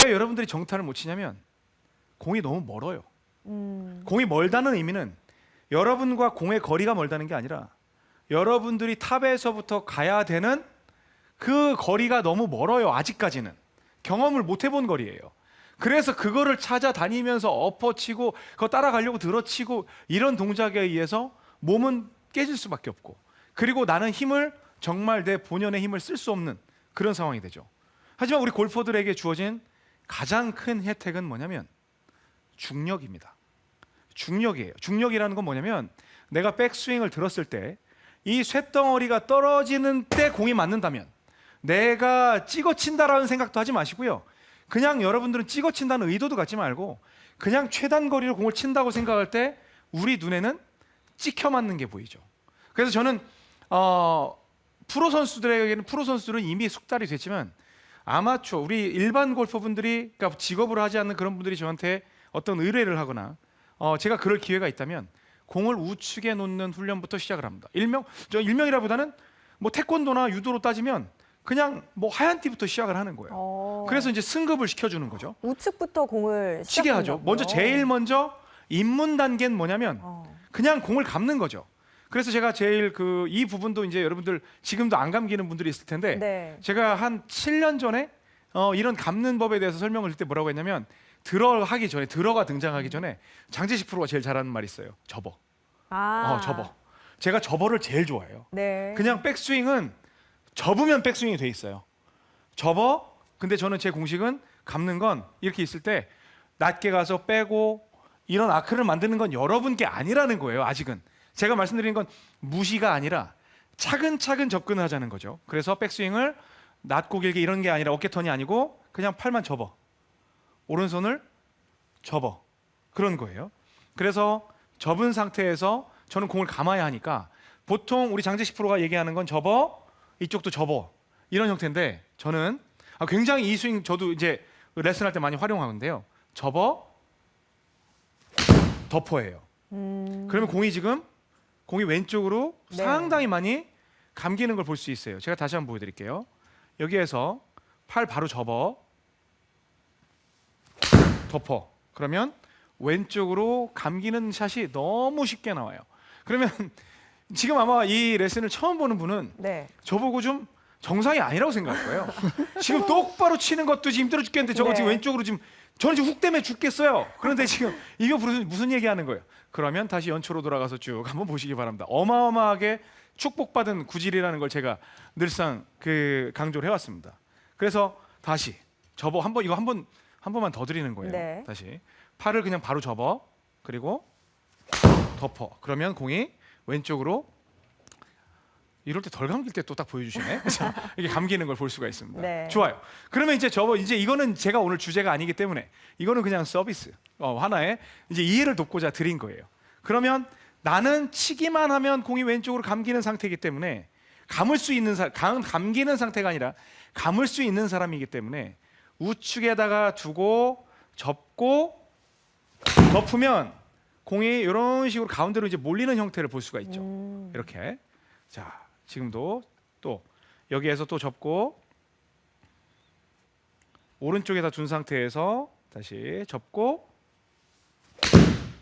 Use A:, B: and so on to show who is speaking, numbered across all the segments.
A: 왜 여러분들이 정타를 못 치냐면 공이 너무 멀어요. 공이 멀다는 의미는 여러분과 공의 거리가 멀다는 게 아니라 여러분들이 탑에서부터 가야 되는 그 거리가 너무 멀어요. 아직까지는 경험을 못 해본 거리예요. 그래서 그거를 찾아다니면서 엎어치고 그거 따라가려고 들어치고 이런 동작에 의해서 몸은 깨질 수밖에 없고, 그리고 나는 힘을 정말 내 본연의 힘을 쓸 수 없는 그런 상황이 되죠. 하지만 우리 골퍼들에게 주어진 가장 큰 혜택은 뭐냐면 중력입니다. 중력이에요. 중력이라는 건 뭐냐면 내가 백스윙을 들었을 때 이 쇳덩어리가 떨어지는 때 공이 맞는다면 내가 찍어친다라는 생각도 하지 마시고요. 그냥 여러분들은 찍어친다는 의도도 갖지 말고 그냥 최단 거리로 공을 친다고 생각할 때 우리 눈에는 찍혀 맞는 게 보이죠. 그래서 저는 프로 선수들에게는, 프로 선수들은 이미 숙달이 됐지만 아마추어, 우리 일반 골퍼분들이, 그러니까 직업으로 하지 않는 그런 분들이 저한테 어떤 의뢰를 하거나 제가 그럴 기회가 있다면 공을 우측에 놓는 훈련부터 시작을 합니다. 일명이라보다는 뭐 태권도나 유도로 따지면 그냥 뭐 하얀 띠부터 시작을 하는 거예요. 그래서 이제 승급을 시켜주는 거죠.
B: 우측부터 공을
A: 치게 하죠. 제일 먼저 입문 단계는 뭐냐면 그냥 공을 감는 거죠. 그래서 제가 제일 이 부분도 이제 여러분들 지금도 안 감기는 분들이 있을 텐데,
B: 네.
A: 제가 한 7년 전에 이런 감는 법에 대해서 설명을 할 때 뭐라고 했냐면, 들어가 등장하기 전에 장재식 프로가 제일 잘하는 말이 있어요. 접어. 접어. 제가 접어를 제일 좋아해요.
B: 네.
A: 그냥 백스윙은 접으면 백스윙이 돼 있어요. 접어. 근데 저는 제 공식은 감는 건 이렇게 있을 때 낮게 가서 빼고 이런 아크를 만드는 건 여러분께 아니라는 거예요. 아직은. 제가 말씀드리는 건 무시가 아니라 차근차근 접근을 하자는 거죠. 그래서 백스윙을 낮고 길게 이런 게 아니라 어깨턴이 아니고 그냥 팔만 접어. 오른손을 접어. 그런 거예요. 그래서 접은 상태에서 저는 공을 감아야 하니까 보통 우리 장재식 프로가 얘기하는 건 접어, 이쪽도 접어, 이런 형태인데 저는 굉장히 이 스윙 저도 이제 레슨할 때 많이 활용하는데요. 접어, 덮어예요. 그러면 공이 왼쪽으로
B: 네.
A: 상당히 많이 감기는 걸 볼 수 있어요. 제가 다시 한번 보여드릴게요. 여기에서 팔 바로 접어, 덮어. 그러면 왼쪽으로 감기는 샷이 너무 쉽게 나와요. 그러면 지금 아마 이 레슨을 처음 보는 분은
B: 네.
A: 저보고 좀 정상이 아니라고 생각할 거예요. 지금 똑바로 치는 것도 지금 힘들어 죽겠는데 저거
B: 네.
A: 지금 왼쪽으로 저는 지금 훅 때문에 죽겠어요. 그런데 지금 이거 무슨 얘기하는 거예요? 그러면 다시 연초로 돌아가서 쭉 한번 보시기 바랍니다. 어마어마하게 축복받은 구질이라는 걸 제가 늘상 강조를 해왔습니다. 그래서 다시 접어 이거 한 번만 더 드리는 거예요.
B: 네.
A: 다시 팔을 그냥 바로 접어, 그리고 덮어. 그러면 공이 왼쪽으로, 이럴 때 덜 감길 때 또 딱 보여주시네. 이게 감기는 걸 볼 수가 있습니다.
B: 네.
A: 좋아요. 그러면 이제 이거는 제가 오늘 주제가 아니기 때문에 이거는 그냥 서비스 하나의 이제 이해를 돕고자 드린 거예요. 그러면 나는 치기만 하면 공이 왼쪽으로 감기는 상태이기 때문에 감기는 상태가 아니라 감을 수 있는 사람이기 때문에 우측에다가 두고 접고 덮으면 공이 이런 식으로 가운데로 이제 몰리는 형태를 볼 수가 있죠. 이렇게. 자, 지금도 또 여기에서 또 접고 오른쪽에다 둔 상태에서 다시 접고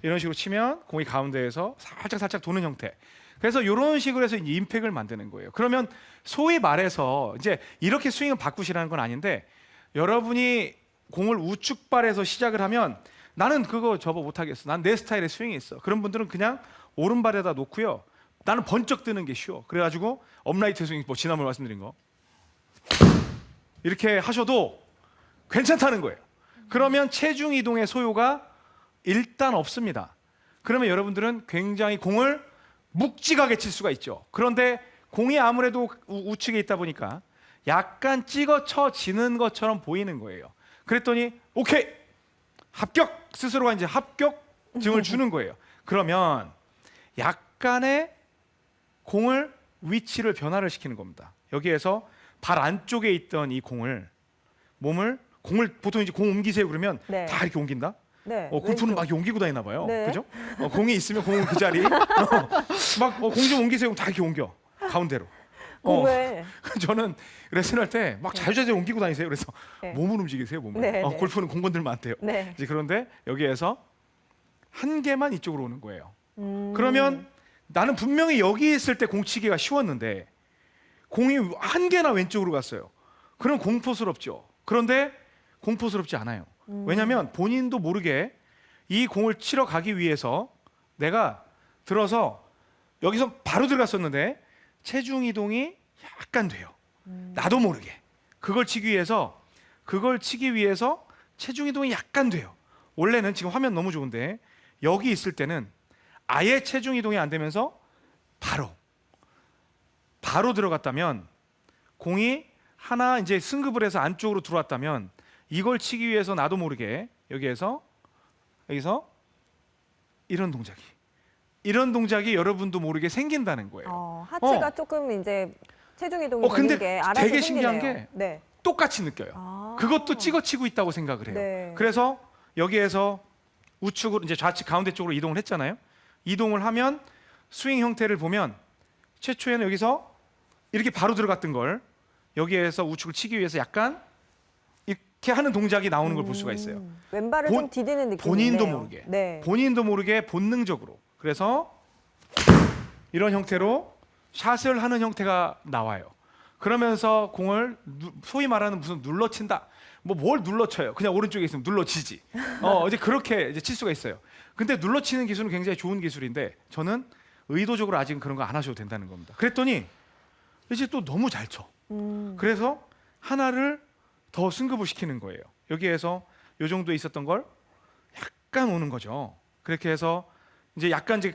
A: 이런 식으로 치면 공이 가운데에서 살짝 도는 형태. 그래서 이런 식으로 해서 이제 임팩을 만드는 거예요. 그러면 소위 말해서 이제 이렇게 스윙을 바꾸시라는 건 아닌데, 여러분이 공을 우측발에서 시작을 하면 나는 그거 접어 못하겠어. 난 내 스타일의 스윙이 있어. 그런 분들은 그냥 오른발에다 놓고요. 나는 번쩍 뜨는 게 쉬워. 그래가지고 업라이트 스윙, 지난번에 말씀드린 거 이렇게 하셔도 괜찮다는 거예요. 그러면 체중 이동의 소요가 일단 없습니다. 그러면 여러분들은 굉장히 공을 묵직하게 칠 수가 있죠. 그런데 공이 아무래도 우측에 있다 보니까 약간 찍어쳐지는 것처럼 보이는 거예요. 그랬더니 오케이, 합격! 스스로가 이제 합격증을 주는 거예요. 그러면 약간의 공을 위치를 변화를 시키는 겁니다. 여기에서 발 안쪽에 있던 이 공을 보통 이제 공 옮기세요 그러면
B: 네.
A: 다 이렇게 옮긴다.
B: 네.
A: 골프는
B: 왼쪽.
A: 막 옮기고 다니나 봐요.
B: 네.
A: 그죠? 공이 있으면 공은 그 자리 막 공 좀 옮기세요. 다 이렇게 옮겨 가운데로.
B: 공을
A: 저는 레슨할 때 막
B: 네.
A: 자유자재로 옮기고 다니세요. 그래서
B: 네.
A: 몸을 움직이세요, 몸을.
B: 네, 네.
A: 골프는 공 건들면 안 돼요.
B: 네.
A: 이제 그런데 여기에서 한 개만 이쪽으로 오는 거예요. 그러면 나는 분명히 여기 있을 때 공치기가 쉬웠는데 공이 한 개나 왼쪽으로 갔어요. 그럼 공포스럽죠. 그런데 공포스럽지 않아요. 왜냐하면 본인도 모르게 이 공을 치러 가기 위해서 내가 들어서 여기서 바로 들어갔었는데 체중 이동이 약간 돼요. 나도 모르게 그걸 치기 위해서 체중 이동이 약간 돼요. 원래는 지금 화면 너무 좋은데 여기 있을 때는 아예 체중 이동이 안 되면서 바로 들어갔다면 공이 하나 이제 승급을 해서 안쪽으로 들어왔다면 이걸 치기 위해서 나도 모르게 여기서 이런 동작이 여러분도 모르게 생긴다는 거예요.
B: 하체가 조금 이제 체중 이동이
A: 근데
B: 되는 게 알아서
A: 되게
B: 생기네요.
A: 신기한 게
B: 네.
A: 똑같이 느껴요. 그것도 찍어치고 있다고 생각을 해요.
B: 네.
A: 그래서 여기에서 우측으로 이제 좌측 가운데 쪽으로 이동을 했잖아요. 이동을 하면 스윙 형태를 보면 최초에는 여기서 이렇게 바로 들어갔던 걸 여기에서 우측을 치기 위해서 약간 이렇게 하는 동작이 나오는 걸 볼 수가 있어요.
B: 왼발을 좀 디디는 느낌이
A: 본인도
B: 있네요.
A: 모르게
B: 네.
A: 본인도 모르게 본능적으로 그래서 이런 형태로 샷을 하는 형태가 나와요. 그러면서 공을 소위 말하는 무슨 눌러친다. 뭐 뭘 눌러쳐요. 그냥 오른쪽에 있으면 눌러치지. 이제 그렇게 이제 칠 수가 있어요. 근데 눌러치는 기술은 굉장히 좋은 기술인데 저는 의도적으로 아직은 그런 거 안 하셔도 된다는 겁니다. 그랬더니 이제 또 너무 잘 쳐. 그래서 하나를 더 승급을 시키는 거예요. 여기에서 요 정도에 있었던 걸 약간 오는 거죠. 그렇게 해서 이제 약간 이제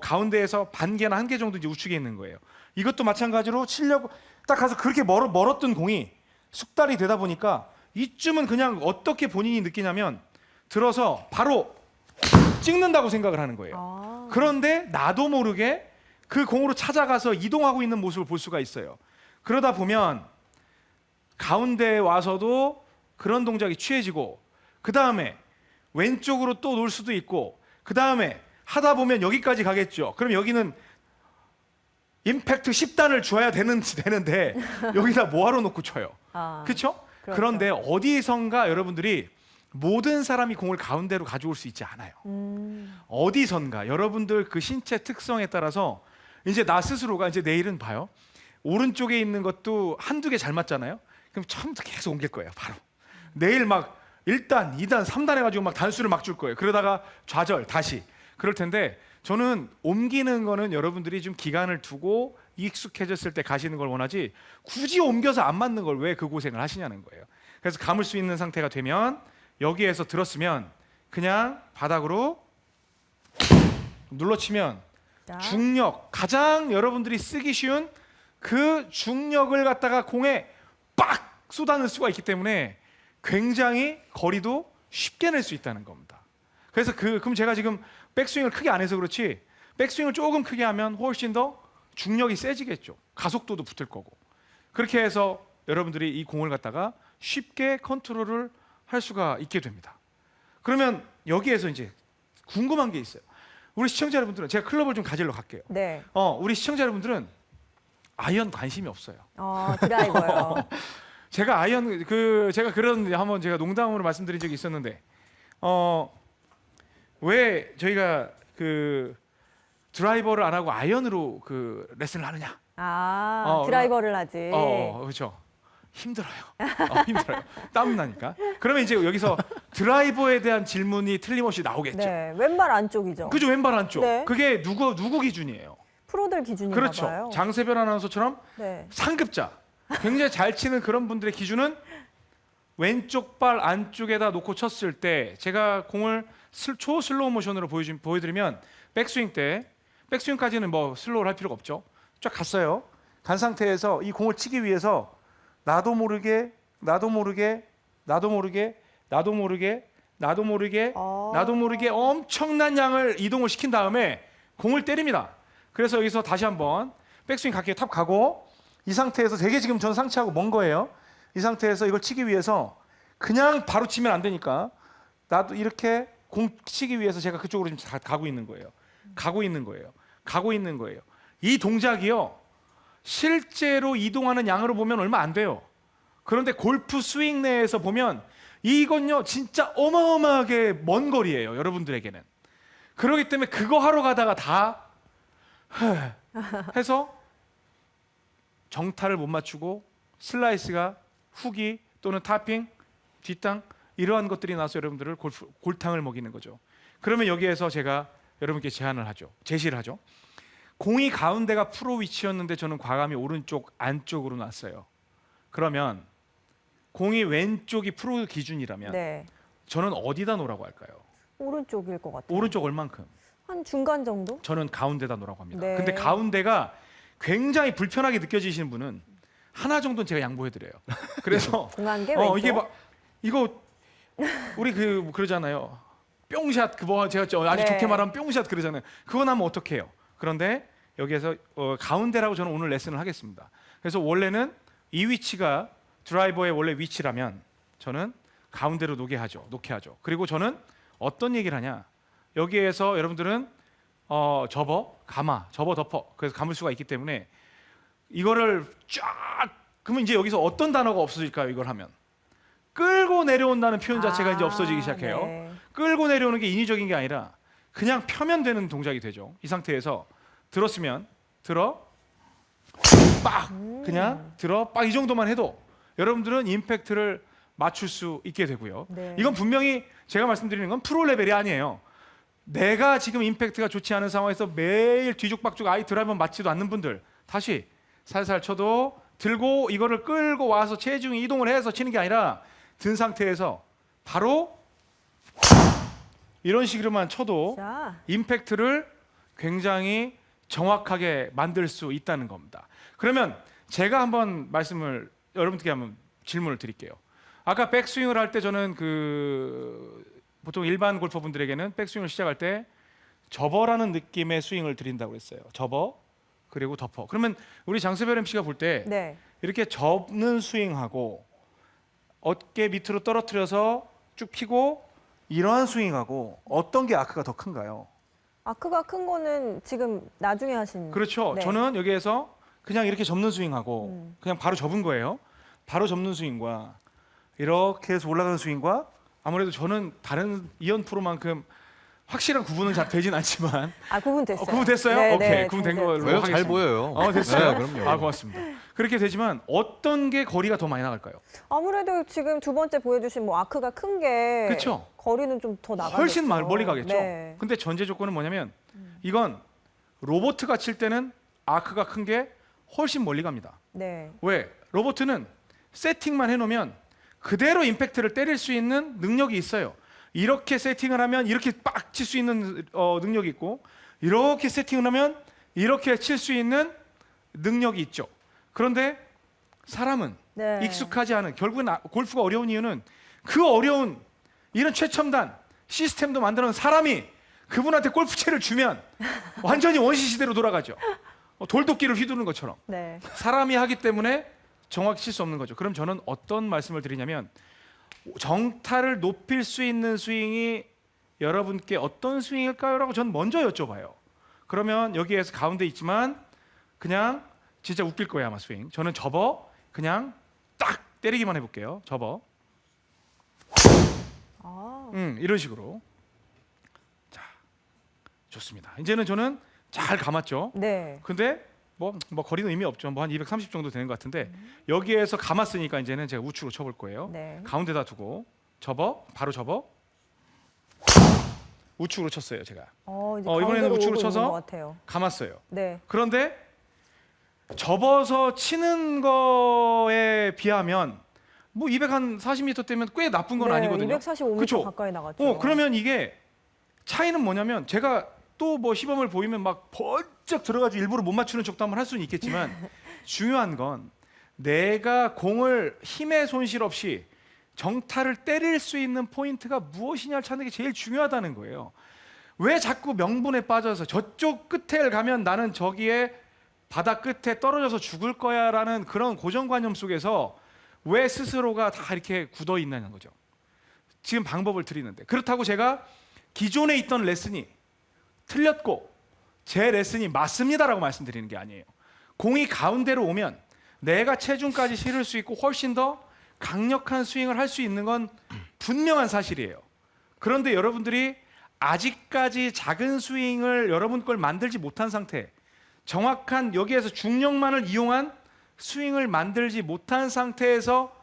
A: 가운데에서 반 개나 한 개 정도 이제 우측에 있는 거예요. 이것도 마찬가지로 치려고 딱 가서 그렇게 멀었던 공이 숙달이 되다 보니까 이쯤은 그냥 어떻게 본인이 느끼냐면 들어서 바로 찍는다고 생각을 하는 거예요. 그런데 나도 모르게 그 공으로 찾아가서 이동하고 있는 모습을 볼 수가 있어요. 그러다 보면 가운데에 와서도 그런 동작이 취해지고 그 다음에 왼쪽으로 또 놓을 수도 있고 그 다음에 하다 보면 여기까지 가겠죠. 그럼 여기는 임팩트 10단을 줘야 되는데 여기다 뭐하러 놓고 쳐요. 그렇죠? 그런데 어디선가 여러분들이 모든 사람이 공을 가운데로 가져올 수 있지 않아요. 어디선가 여러분들 그 신체 특성에 따라서 이제 나 스스로가 이제 내일은 봐요. 오른쪽에 있는 것도 한두 개 잘 맞잖아요. 그럼 처음부터 계속 옮길 거예요. 바로 내일 막 1단, 2단, 3단 해가지고 막 단수를 막 줄 거예요. 그러다가 좌절 다시 그럴 텐데 저는 옮기는 거는 여러분들이 좀 기간을 두고 익숙해졌을 때 가시는 걸 원하지 굳이 옮겨서 안 맞는 걸 왜 그 고생을 하시냐는 거예요. 그래서 감을 수 있는 상태가 되면 여기에서 들었으면 그냥 바닥으로 눌러치면 중력, 가장 여러분들이 쓰기 쉬운 그 중력을 갖다가 공에 빡 쏟아낼 수가 있기 때문에 굉장히 거리도 쉽게 낼 수 있다는 겁니다. 그래서 그럼 제가 지금 백스윙을 크게 안 해서 그렇지 백스윙을 조금 크게 하면 훨씬 더 중력이 세지겠죠. 가속도도 붙을 거고. 그렇게 해서 여러분들이 이 공을 갖다가 쉽게 컨트롤을 할 수가 있게 됩니다. 그러면 여기에서 이제 궁금한 게 있어요. 우리 시청자 여러분들은 제가 클럽을 좀 가지러 갈게요.
B: 네.
A: 우리 시청자 여러분들은 아이언 관심이 없어요.
B: 드라이버요.
A: 제가 아이언 제가 그런 한번 제가 농담으로 말씀드린 적이 있었는데 왜 저희가 그 드라이버를 안 하고 아이언으로 그 레슨을 하느냐?
B: 드라이버를 하지.
A: 그렇죠. 힘들어요. 힘들어요. 땀 나니까. 그러면 이제 여기서 드라이버에 대한 질문이 틀림없이 나오겠죠.
B: 네, 왼발 안쪽이죠.
A: 그죠, 왼발 안쪽.
B: 네.
A: 그게 누구 기준이에요?
B: 프로들 기준인가
A: 그렇죠.
B: 봐요.
A: 장세별 아나운서처럼
B: 네.
A: 상급자, 굉장히 잘 치는 그런 분들의 기준은 왼쪽 발 안쪽에다 놓고 쳤을 때 제가 공을 초 슬로우 모션으로 보여드리면 백스윙까지는 뭐 슬로우를 할 필요가 없죠. 쫙 갔어요. 간 상태에서 이 공을 치기 위해서 나도 모르게 엄청난 양을 이동을 시킨 다음에 공을 때립니다. 그래서 여기서 다시 한번 백스윙 갈게요. 탑 가고 이 상태에서 되게 지금 전 상체하고 먼 거예요. 이 상태에서 이걸 치기 위해서 그냥 바로 치면 안 되니까 나도 이렇게 공 치기 위해서 제가 그쪽으로 지금 가고 있는 거예요. 이 동작이요. 실제로 이동하는 양으로 보면 얼마 안 돼요. 그런데 골프 스윙 내에서 보면 이건요 진짜 어마어마하게 먼 거리예요, 여러분들에게는. 그렇기 때문에 그거 하러 가다가 다 해서 정타를 못 맞추고 슬라이스가 훅이 또는 타핑, 뒷땅 이러한 것들이 나서 여러분들을 골탕을 먹이는 거죠. 그러면 여기에서 제가 여러분께 제시를 하죠. 공이 가운데가 프로 위치였는데 저는 과감히 오른쪽 안쪽으로 놨어요. 그러면 공이 왼쪽이 프로 기준이라면
B: 네.
A: 저는 어디다 놓으라고 할까요?
B: 오른쪽일 것 같아요.
A: 오른쪽 얼만큼?
B: 한 중간 정도?
A: 저는 가운데다 놓으라고 합니다.
B: 네.
A: 근데 가운데가 굉장히 불편하게 느껴지시는 분은 하나 정도는 제가 양보해드려요. 그래서
B: 중간 게 왼쪽.
A: 이게 막 이거 우리 그러잖아요. 뿅샷 그거 제가 아주
B: 네.
A: 좋게 말하면 뿅샷 그러잖아요. 그거 나면 어떡해요? 그런데 여기에서 가운데라고 저는 오늘 레슨을 하겠습니다. 그래서 원래는 이 위치가 드라이버의 원래 위치라면 저는 가운데로 놓게 하죠. 그리고 저는 어떤 얘기를 하냐? 여기에서 여러분들은 접어, 감아, 접어, 덮어. 그래서 감을 수가 있기 때문에 이거를 쫙 그러면 이제 여기서 어떤 단어가 없어질까요? 이걸 하면 끌고 내려온다는 표현 자체가 이제 없어지기 시작해요.
B: 네.
A: 끌고 내려오는 게 인위적인 게 아니라 그냥 펴면 되는 동작이 되죠. 이 상태에서 들었으면 들어 빡 그냥 들어 빡 이 정도만 해도 여러분들은 임팩트를 맞출 수 있게 되고요.
B: 네.
A: 이건 분명히 제가 말씀드리는 건 프로 레벨이 아니에요. 내가 지금 임팩트가 좋지 않은 상황에서 매일 뒤죽박죽 드라이버 맞지도 않는 분들 다시 살살 쳐도 들고 이거를 끌고 와서 체중 이동을 해서 치는 게 아니라 든 상태에서 바로 이런 식으로만 쳐도
B: 자,
A: 임팩트를 굉장히 정확하게 만들 수 있다는 겁니다. 그러면 제가 한번 여러분께 한번 질문을 드릴게요. 아까 백스윙을 할 때 저는 보통 일반 골퍼분들에게는 백스윙을 시작할 때 접어라는 느낌의 스윙을 드린다고 했어요. 접어 그리고 덮어. 그러면 우리 장세별 MC가 볼 때
B: 네.
A: 이렇게 접는 스윙하고 어깨 밑으로 떨어뜨려서 쭉 피고 이러한 스윙하고 어떤 게 아크가 더 큰가요?
B: 아크가 큰 거는 지금 나중에 하신.
A: 그렇죠.
B: 네.
A: 저는 여기에서 그냥 이렇게 접는 스윙하고 그냥 바로 접은 거예요. 바로 접는 스윙과 이렇게 해서 올라가는 스윙과 아무래도 저는 다른 이현 프로만큼 확실한 구분은 잘 되진 않지만
B: 구분 됐어요.
A: 구분 됐어요?
B: 네,
A: 오케이.
B: 네,
A: 구분 된
B: 잘
A: 걸로
B: 됐어요.
C: 왜요? 잘
A: 하겠습니다.
C: 보여요.
A: 됐어요?
C: 네, 그럼요.
A: 고맙습니다. 그렇게 되지만 어떤 게 거리가 더 많이 나갈까요?
B: 아무래도 지금 두 번째 보여주신 아크가 큰 게
A: 그쵸?
B: 거리는 좀 더 나가겠죠.
A: 훨씬 멀리 가겠죠.
B: 네.
A: 근데 전제 조건은 뭐냐면 이건 로보트가 칠 때는 아크가 큰 게 훨씬 멀리 갑니다.
B: 네.
A: 왜? 로보트는 세팅만 해놓으면 그대로 임팩트를 때릴 수 있는 능력이 있어요. 이렇게 세팅을 하면 이렇게 빡 칠 수 있는 능력이 있고 이렇게 세팅을 하면 이렇게 칠 수 있는 능력이 있죠. 그런데 사람은
B: 네.
A: 익숙하지 않은 결국엔 골프가 어려운 이유는 그 어려운 이런 최첨단 시스템도 만드는 사람이 그분한테 골프채를 주면 완전히 원시 시대로 돌아가죠. 돌도끼를 휘두르는 것처럼
B: 네.
A: 사람이 하기 때문에 정확히 칠 수 없는 거죠. 그럼 저는 어떤 말씀을 드리냐면 정타를 높일 수 있는 스윙이 여러분께 어떤 스윙일까요? 라고 저는 먼저 여쭤봐요. 그러면 여기에서 가운데 있지만 그냥 진짜 웃길 거예요 아마 스윙. 저는 접어 그냥 딱 때리기만 해볼게요. 접어 이런 식으로. 자, 좋습니다. 이제는 저는 잘 감았죠.
B: 네.
A: 근데 뭐 거리는 의미 없죠. 뭐 한 230 정도 되는 것 같은데 여기에서 감았으니까 이제는 제가 우측으로 쳐볼 거예요.
B: 네.
A: 가운데다 두고 접어 바로 접어 우측으로 쳤어요 제가.
B: 이제
A: 이번에는
B: 가운데로
A: 우측으로
B: 오고
A: 쳐서
B: 있는 것 같아요.
A: 감았어요.
B: 네.
A: 그런데 접어서 치는 거에 비하면 뭐 240m 때면 꽤 나쁜 건
B: 네,
A: 아니거든요.
B: 245m
A: 그쵸?
B: 가까이 나갔죠.
A: 그러면 이게 차이는 뭐냐면 제가 또 뭐 시범을 보이면 막 번쩍 들어가지고 일부러 못 맞추는 척도 한번 할 수는 있겠지만 중요한 건 내가 공을 힘의 손실 없이 정타를 때릴 수 있는 포인트가 무엇이냐를 찾는 게 제일 중요하다는 거예요. 왜 자꾸 명분에 빠져서 저쪽 끝에 가면 나는 저기에 바다 끝에 떨어져서 죽을 거야라는 그런 고정관념 속에서 왜 스스로가 다 이렇게 굳어 있는 거죠. 지금 방법을 드리는데 그렇다고 제가 기존에 있던 레슨이 틀렸고 제 레슨이 맞습니다라고 말씀드리는 게 아니에요. 공이 가운데로 오면 내가 체중까지 실을 수 있고 훨씬 더 강력한 스윙을 할 수 있는 건 분명한 사실이에요. 그런데 여러분들이 아직까지 작은 스윙을 여러분 걸 만들지 못한 상태, 정확한 여기에서 중력만을 이용한 스윙을 만들지 못한 상태에서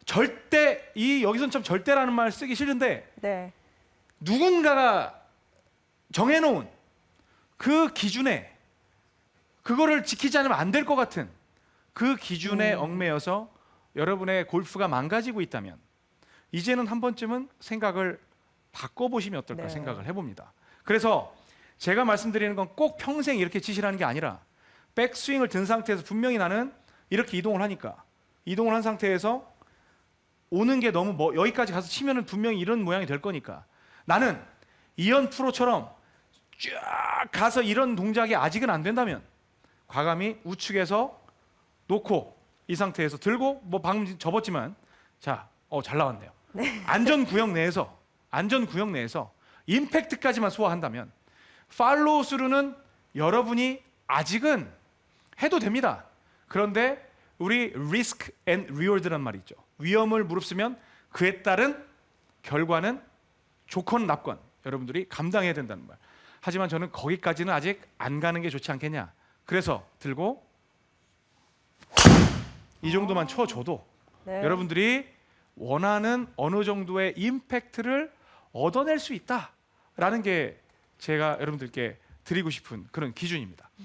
A: 절대, 이 여기서는 참 절대라는 말 쓰기 싫은데
B: 네.
A: 누군가가 정해놓은 그 기준에 그거를 지키지 않으면 안 될 것 같은 그 기준에 얽매여서 여러분의 골프가 망가지고 있다면 이제는 한 번쯤은 생각을 바꿔보시면 어떨까
B: 네.
A: 생각을 해봅니다. 그래서 제가 말씀드리는 건 꼭 평생 이렇게 치시라는 게 아니라 백스윙을 든 상태에서 분명히 나는 이렇게 이동을 하니까 이동을 한 상태에서 오는 게 너무 여기까지 가서 치면은 분명히 이런 모양이 될 거니까 나는 이현 프로처럼 쫙 가서 이런 동작이 아직은 안 된다면 과감히 우측에서 놓고 이 상태에서 들고 뭐 방금 접었지만 자, 잘 나왔네요.
B: 네.
A: 안전 구역 내에서 임팩트까지만 소화한다면 팔로우 스루는 여러분이 아직은 해도 됩니다. 그런데 우리 리스크 앤 리워드란 말이 있죠. 위험을 무릅쓰면 그에 따른 결과는 좋건 나건 여러분들이 감당해야 된다는 말. 하지만 저는 거기까지는 아직 안 가는 게 좋지 않겠냐. 그래서 들고 이 정도만 쳐줘도
B: 네.
A: 여러분들이 원하는 어느 정도의 임팩트를 얻어낼 수 있다라는 게 제가 여러분들께 드리고 싶은 그런 기준입니다.